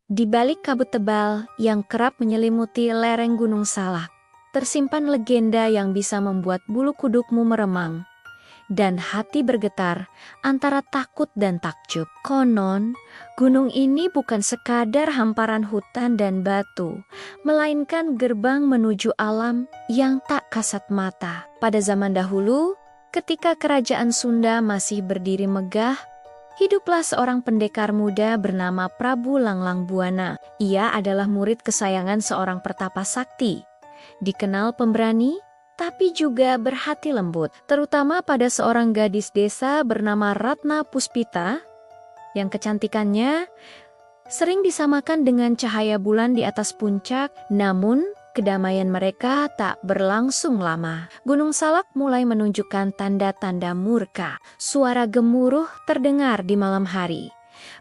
Di balik kabut tebal yang kerap menyelimuti lereng Gunung Salak, tersimpan legenda yang bisa membuat bulu kudukmu meremang dan hati bergetar antara takut dan takjub. Konon, gunung ini bukan sekadar hamparan hutan dan batu, melainkan gerbang menuju alam yang tak kasat mata. Pada zaman dahulu, ketika kerajaan Sunda masih berdiri megah, hiduplah seorang pendekar muda bernama Prabu Langlang Buana. Ia adalah murid kesayangan seorang pertapa sakti. Dikenal pemberani, tapi juga berhati lembut, terutama pada seorang gadis desa bernama Ratna Puspita, yang kecantikannya sering disamakan dengan cahaya bulan di atas puncak. Namun, kedamaian mereka tak berlangsung lama. Gunung Salak mulai menunjukkan tanda-tanda murka. Suara gemuruh terdengar di malam hari.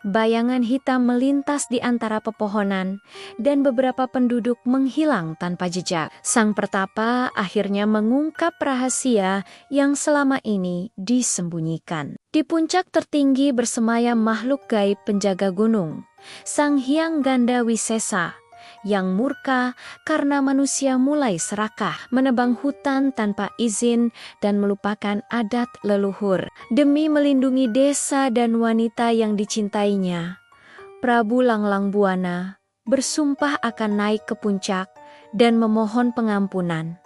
Bayangan hitam melintas di antara pepohonan, dan beberapa penduduk menghilang tanpa jejak. Sang pertapa akhirnya mengungkap rahasia yang selama ini disembunyikan. Di puncak tertinggi bersemayam makhluk gaib penjaga gunung, Sang Hyang Ganda Wisesa, yang murka karena manusia mulai serakah, menebang hutan tanpa izin dan melupakan adat leluhur. Demi melindungi desa dan wanita yang dicintainya, Prabu Langlang Buana bersumpah akan naik ke puncak dan memohon pengampunan.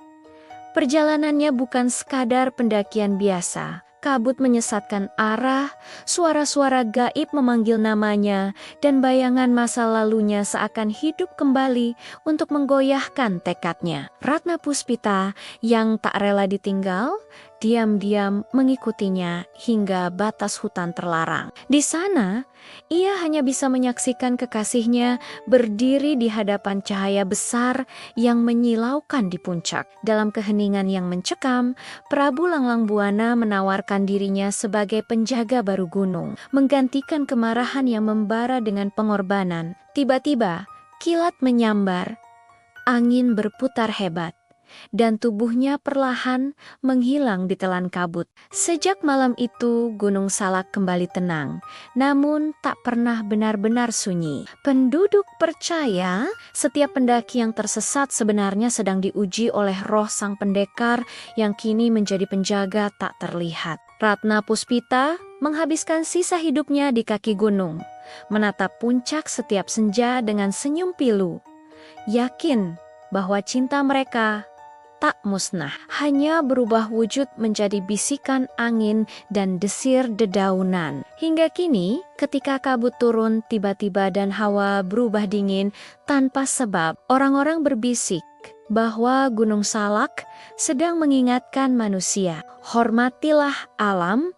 Perjalanannya bukan sekadar pendakian biasa. Kabut menyesatkan arah, suara-suara gaib memanggil namanya, dan bayangan masa lalunya seakan hidup kembali untuk menggoyahkan tekadnya. Ratna Puspita yang tak rela ditinggal, diam-diam mengikutinya hingga batas hutan terlarang. Di sana, ia hanya bisa menyaksikan kekasihnya berdiri di hadapan cahaya besar yang menyilaukan di puncak. Dalam keheningan yang mencekam, Prabu Langlang Buana menawarkan dirinya sebagai penjaga baru gunung, menggantikan kemarahan yang membara dengan pengorbanan. Tiba-tiba, kilat menyambar, angin berputar hebat, dan tubuhnya perlahan menghilang di telan kabut. Sejak malam itu, Gunung Salak kembali tenang, namun tak pernah benar-benar sunyi. Penduduk percaya setiap pendaki yang tersesat sebenarnya sedang diuji oleh roh sang pendekar yang kini menjadi penjaga tak terlihat. Ratna Puspita menghabiskan sisa hidupnya di kaki gunung, menatap puncak setiap senja dengan senyum pilu, yakin bahwa cinta mereka tak musnah, hanya berubah wujud menjadi bisikan angin dan desir dedaunan. Hingga kini, ketika kabut turun tiba-tiba dan hawa berubah dingin tanpa sebab, orang-orang berbisik bahwa Gunung Salak sedang mengingatkan manusia, hormatilah alam,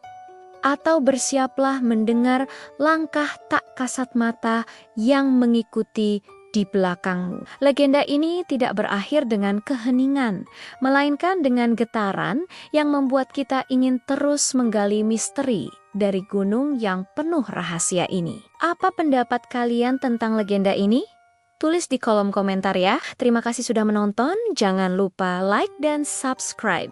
atau bersiaplah mendengar langkah tak kasat mata yang mengikuti di belakangmu. Legenda ini tidak berakhir dengan keheningan, melainkan dengan getaran yang membuat kita ingin terus menggali misteri dari gunung yang penuh rahasia ini. Apa pendapat kalian tentang legenda ini? Tulis di kolom komentar ya. Terima kasih sudah menonton, jangan lupa like dan subscribe.